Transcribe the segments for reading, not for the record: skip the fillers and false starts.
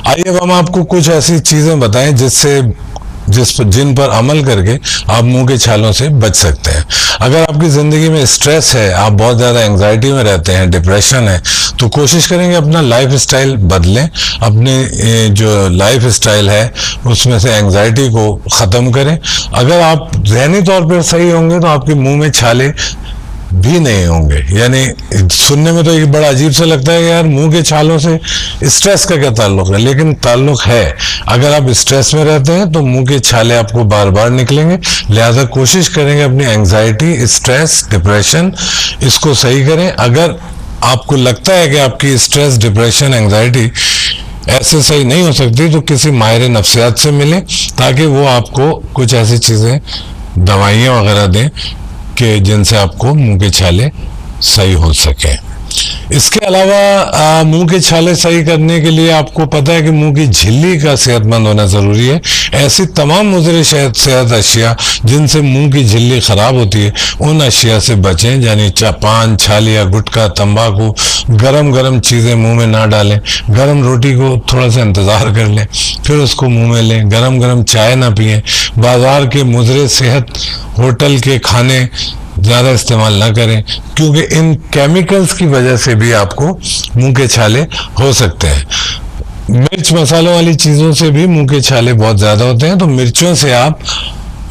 आइए अब हम आपको कुछ ऐसी चीजें बताएं जिन पर अमल करके आप मुंह के छालों से बच सकते हैं। अगर आपकी ज़िंदगी में स्ट्रेस है, आप बहुत ज़्यादा एंग्जाइटी में रहते हैं, डिप्रेशन है, तो कोशिश करेंगे अपना लाइफ स्टाइल बदलें। अपने जो लाइफ स्टाइल है उसमें से एंग्जाइटी को ख़त्म करें। अगर आप ज़हनी तौर पर सही होंगे तो आपके मुंह में छाले भी नहीं होंगे। यानी सुनने में तो ये बड़ा अजीब सा लगता है कि यार मुंह के छालों से स्ट्रेस का क्या ताल्लुक है, लेकिन ताल्लुक है। अगर आप स्ट्रेस में रहते हैं तो मुंह के छाले आपको बार बार निकलेंगे। लिहाजा कोशिश करेंगे अपनी एंग्जाइटी, स्ट्रेस, डिप्रेशन इसको सही करें। अगर आपको लगता है कि आपकी स्ट्रेस, डिप्रेशन, एंग्जाइटी ऐसे सही नहीं हो सकती तो किसी माहिर नफ्सियात से मिलें, ताकि वो आपको कुछ ऐसी चीज़ें, दवाइयाँ वगैरह दें कि जिनसे आपको मुंह के छाले सही हो सके। इसके अलावा मुंह के छाले सही करने के लिए आपको पता है कि मुंह की झिल्ली का सेहतमंद होना ज़रूरी है। ऐसी तमाम मुज़र सेहत अशिया जिनसे मुंह की झिल्ली ख़राब होती है, उन अशिया से बचें। यानी पान, छालिया, गुटखा, तंबाकू, गरम गरम चीज़ें मुंह में ना डालें। गरम रोटी को थोड़ा सा इंतज़ार कर लें, फिर उसको मुंह में लें। गरम गरम चाय ना पिएं। बाज़ार के मुज़र सेहत होटल के खाने ज़्यादा इस्तेमाल ना करें, क्योंकि इन केमिकल्स की वजह से भी आपको मुंह के छाले हो सकते हैं। मिर्च मसालों वाली चीज़ों से भी मुंह के छाले बहुत ज़्यादा होते हैं, तो मिर्चों से आप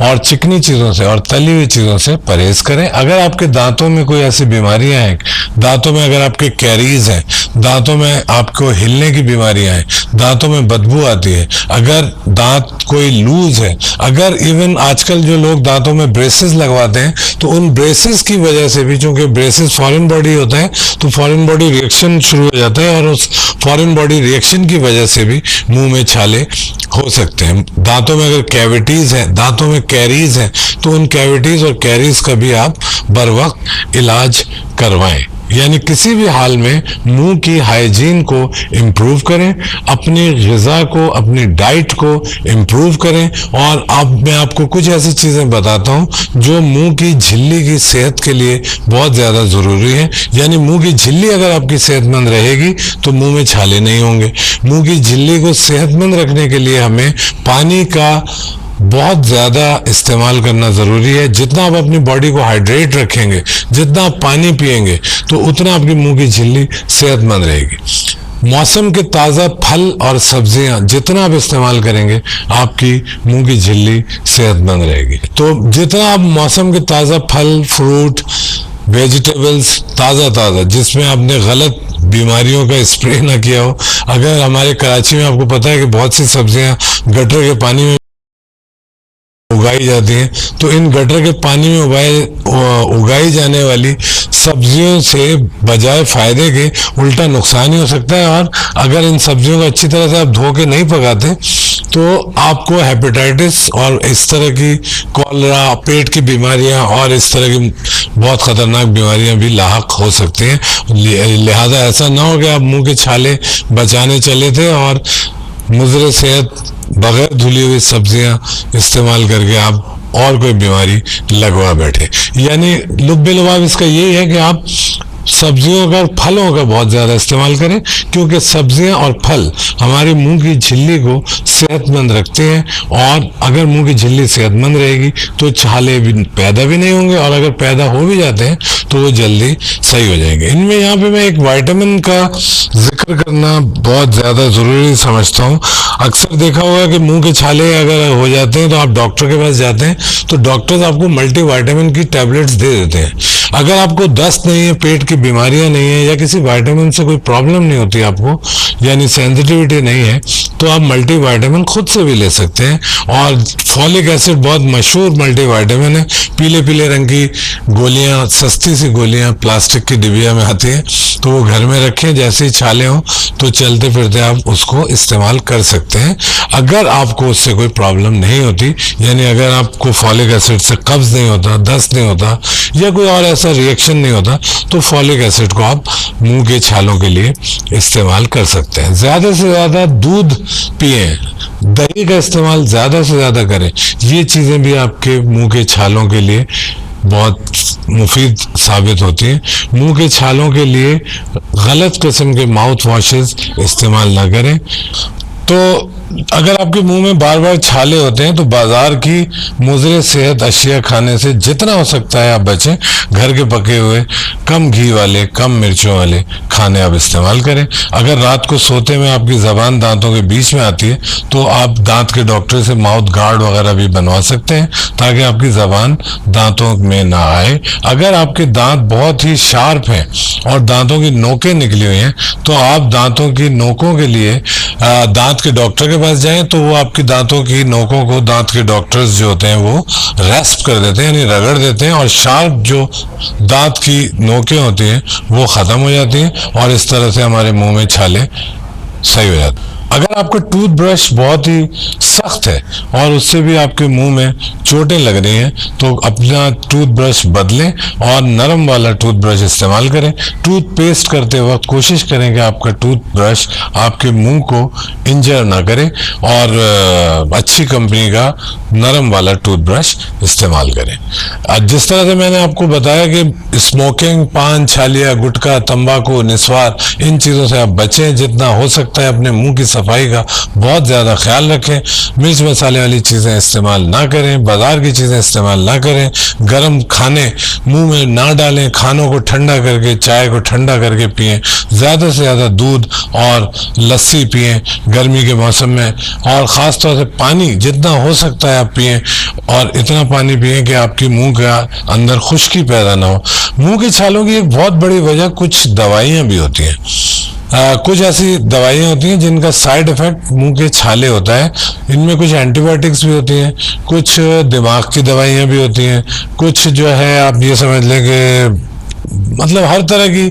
और चिकनी चीज़ों से और तली हुई चीज़ों से परहेज़ करें। अगर आपके दांतों में कोई ऐसी बीमारियां हैं, दांतों में अगर आपके कैरीज हैं, दांतों में आपको हिलने की बीमारियां हैं, दांतों में बदबू आती है, अगर दांत कोई लूज है, अगर इवन आजकल जो लोग दांतों में ब्रेसेस लगवाते हैं तो उन ब्रेसेस की वजह से भी, चूंकि ब्रेसेस फॉरेन बॉडी होता है तो फॉरेन बॉडी रिएक्शन शुरू हो जाता है, और उस फॉरेन बॉडी रिएक्शन की वजह से भी मुंह में छाले हो सकते हैं। दांतों में अगर कैविटीज़ हैं, दांतों में कैरीज हैं, तो उन कैविटीज़ और कैरीज का भी आप बर वक्त इलाज करवाएं। यानी किसी भी हाल में मुंह की हाइजीन को इम्प्रूव करें, अपनी ग़िज़ा को, अपनी डाइट को इम्प्रूव करें। और अब मैं आपको कुछ ऐसी चीज़ें बताता हूँ जो मुंह की झिल्ली की सेहत के लिए बहुत ज़्यादा ज़रूरी है। यानी मुंह की झिल्ली अगर आपकी सेहतमंद रहेगी तो मुंह में छाले नहीं होंगे। मुंह की झिल्ली को सेहतमंद रखने के लिए हमें पानी का बहुत ज़्यादा इस्तेमाल करना ज़रूरी है। जितना आप अपनी बॉडी को हाइड्रेट रखेंगे, जितना आप पानी पिएंगे, तो उतना आपकी मुंह की झिल्ली सेहतमंद रहेगी। मौसम के ताज़ा फल और सब्जियां जितना आप इस्तेमाल करेंगे, आपकी मुंह की झिल्ली सेहतमंद रहेगी। तो जितना आप मौसम के ताज़ा फल, फ्रूट, वेजिटेबल्स ताज़ा जिसमें आपने गलत बीमारियों का स्प्रे ना किया हो। अगर हमारे कराची में आपको पता है कि बहुत सी सब्जियां गटर के पानी में उगाई जाती हैं, तो इन गटर के पानी में उगाई जाने वाली सब्जियों से बजाय फ़ायदे के उल्टा नुकसान ही हो सकता है। और अगर इन सब्जियों को अच्छी तरह से आप धो के नहीं पकाते तो आपको हेपेटाइटिस और इस तरह की कॉलरा, पेट की बीमारियां और इस तरह की बहुत ख़तरनाक बीमारियां भी लाहक हो सकती हैं। लिहाजा ऐसा ना हो कि आप मुंह के छाले बचाने चले थे और मुज़र सेहत बगैर धुली हुई सब्जियां इस्तेमाल करके आप और कोई बीमारी लगवा बैठे। यानी लुब्बे लुबाब इसका यही है कि आप सब्जियों का और फलों का बहुत ज़्यादा इस्तेमाल करें, क्योंकि सब्जियां और फल हमारे मुंह की झिल्ली को सेहतमंद रखते हैं। और अगर मुंह की झिल्ली सेहतमंद रहेगी तो छाले भी पैदा भी नहीं होंगे, और अगर पैदा हो भी जाते हैं तो वो जल्दी सही हो जाएंगे। इनमें यहाँ पे मैं एक विटामिन का जिक्र करना बहुत ज़्यादा ज़रूरी समझता हूँ। अक्सर देखा होगा कि मुंह के छाले अगर हो जाते हैं तो आप डॉक्टर के पास जाते हैं तो डॉक्टर्स आपको मल्टी विटामिन की टैबलेट्स दे देते हैं। अगर आपको दस्त नहीं है, पेट की बीमारियां नहीं है, या किसी विटामिन से कोई प्रॉब्लम नहीं होती आपको, यानी सेंसिटिविटी नहीं है, तो आप मल्टी विटामिन खुद से भी ले सकते हैं। और फॉलिक एसिड बहुत मशहूर मल्टी विटामिन है। पीले पीले रंग की गोलियां, सस्ती सी गोलियां प्लास्टिक की डिबिया में आती हैं, तो वो घर में रखें। जैसे ही छाले हों तो चलते फिरते आप उसको इस्तेमाल कर सकते हैं। अगर आपको उससे कोई प्रॉब्लम नहीं होती, यानी अगर आपको फॉलिक एसिड से कब्ज़ नहीं होता, दस्त नहीं होता, या कोई और ऐसा रिएक्शन नहीं होता, तो फॉलिक एसिड को आप मुंह के छालों के लिए इस्तेमाल कर सकते हैं। ज़्यादा से ज़्यादा दूध पिएं, दही का इस्तेमाल ज़्यादा से ज़्यादा करें। ये चीज़ें भी आपके मुंह के छालों के लिए बहुत मुफीद साबित होती हैं। मुंह के छालों के लिए गलत किस्म के माउथ वॉशेस इस्तेमाल ना करें। तो अगर आपके मुंह में बार बार छाले होते हैं तो बाजार की मुज़र सेहत अशिया खाने से जितना हो सकता है आप बचें। घर के पके हुए कम घी वाले, कम मिर्चों वाले खाने आप इस्तेमाल करें। अगर रात को सोते में आपकी ज़बान दांतों के बीच में आती है तो आप दांत के डॉक्टर से माउथ गार्ड वगैरह भी बनवा सकते हैं ताकि आपकी ज़बान दांतों में ना आए। अगर आपके दांत बहुत ही शार्प हैं और दांतों की नोकें निकली हुई हैं तो आप दांतों की नोकों के लिए दांत के डॉक्टर के पास जाएं तो वो आपकी दांतों की नोकों को, दांत के डॉक्टर्स जो होते हैं वो रेस्प कर देते हैं, यानी रगड़ देते हैं, और शार्प जो दांत की नोकें होती हैं वो ख़त्म हो जाती हैं और इस तरह से हमारे मुंह में छाले सही हो जाते हैं। अगर आपका टूथब्रश बहुत ही सख्त है और उससे भी आपके मुंह में चोटें लग रही हैं तो अपना टूथब्रश बदलें और नरम वाला टूथब्रश इस्तेमाल करें। टूथपेस्ट करते वक्त कोशिश करें कि आपका टूथब्रश आपके मुंह को इंजर ना करे और अच्छी कंपनी का नरम वाला टूथब्रश इस्तेमाल करें। जिस तरह से मैंने आपको बताया कि स्मोकिंग, पान, छालिया, गुटखा, तंबाकू, निस्वार, इन चीज़ों से आप बचें। जितना हो सकता है अपने मुंह की सफाई का बहुत ज़्यादा ख्याल रखें। मिर्च मसाले वाली चीज़ें इस्तेमाल ना करें, बाज़ार की चीज़ें इस्तेमाल ना करें, गर्म खाने मुंह में ना डालें, खानों को ठंडा करके, चाय को ठंडा करके पिएं, ज़्यादा से ज़्यादा दूध और लस्सी पिएं गर्मी के मौसम में, और ख़ास तौर से पानी जितना हो सकता है आप पिएं, और इतना पानी पिएं कि आपकी मुंह का अंदर खुश्की पैदा ना हो। मुंह के छालों की एक बहुत बड़ी वजह कुछ दवाइयाँ भी होती हैं। कुछ ऐसी दवाइयाँ होती हैं जिनका साइड इफ़ेक्ट मुंह के छाले होता है। इनमें कुछ एंटीबायोटिक्स भी होती हैं, कुछ दिमाग की दवाइयाँ भी होती हैं, कुछ जो है आप ये समझ लें कि मतलब हर तरह की,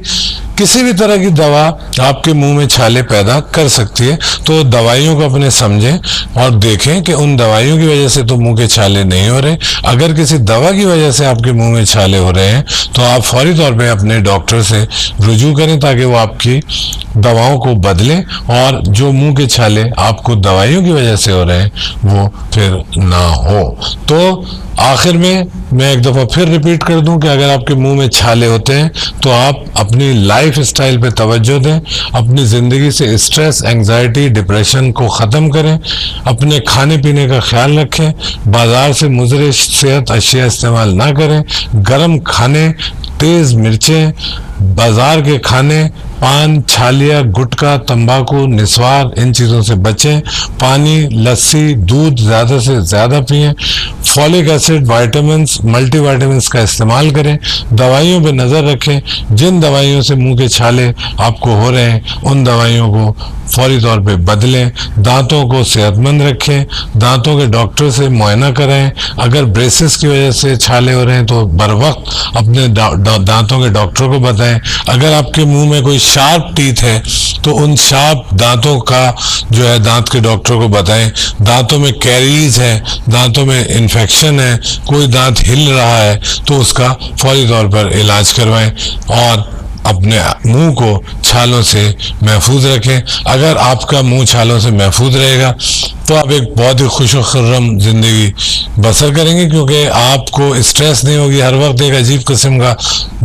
किसी भी तरह की दवा आपके मुंह में छाले पैदा कर सकती है। तो दवाइयों को अपने समझें और देखें कि उन दवाइयों की वजह से तो मुंह के छाले नहीं हो रहे। अगर किसी दवा की वजह से आपके मुंह में छाले हो रहे हैं तो आप फौरी तौर पे अपने डॉक्टर से रुजू करें ताकि वो आपकी दवाओं को बदलें और जो मुंह के छाले आपको दवाइयों की वजह से हो रहे हैं वो फिर ना हो। तो आखिर में मैं एक दफ़ा फिर रिपीट कर दूं कि अगर आपके मुंह में छाले होते हैं तो आप अपनी लाइफ स्टाइल पे तवज्जो दें, अपनी ज़िंदगी से स्ट्रेस, एंजाइटी, डिप्रेशन को ख़त्म करें, अपने खाने पीने का ख्याल रखें, बाज़ार से मुज़र सेहत अशिया इस्तेमाल ना करें, गर्म खाने, तेज़ मिर्चें, बाज़ार के खाने, पान, छालिया, गुटखा, तंबाकू, निस्वार, इन चीज़ों से बचें। पानी, लस्सी, दूध ज़्यादा से ज़्यादा पिएं। फॉलिक एसिड, वाइटामिन्स, मल्टीवाइटामिन्स का इस्तेमाल करें। दवाइयों पे नज़र रखें। जिन दवाइयों से मुंह के छाले आपको हो रहे हैं उन दवाइयों को फौरी तौर पे बदलें। दांतों को सेहतमंद रखें। दांतों के डॉक्टर से मुआयना कराएं। अगर ब्रेसेस की वजह से छाले हो रहे हैं तो बर वक्त अपने दांतों के डॉक्टर को बताएं। अगर आपके मुंह में कोई शार्प टीथ है तो उन शार्प दांतों का जो है दांत के डॉक्टर को बताएं। दांतों में कैरीज है, दांतों में इन्फेक्शन है, कोई दांत हिल रहा है तो उसका फौरी तौर पर इलाज करवाएं और अपने मुंह को छालों से महफूज रखें। अगर आपका मुंह छालों से महफूज रहेगा तो आप एक बहुत ही खुश व खुर्रम ज़िंदगी बसर करेंगे, क्योंकि आपको स्ट्रेस नहीं होगी, हर वक्त एक अजीब किस्म का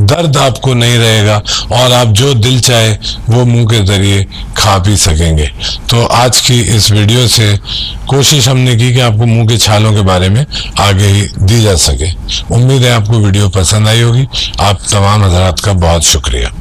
दर्द आपको नहीं रहेगा और आप जो दिल चाहे वो मुंह के ज़रिए खा पी सकेंगे। तो आज की इस वीडियो से कोशिश हमने की कि आपको मुंह के छालों के बारे में आगे ही दी जा सके। उम्मीद है आपको वीडियो पसंद आई होगी। आप तमाम हज़रात का बहुत शुक्रिया।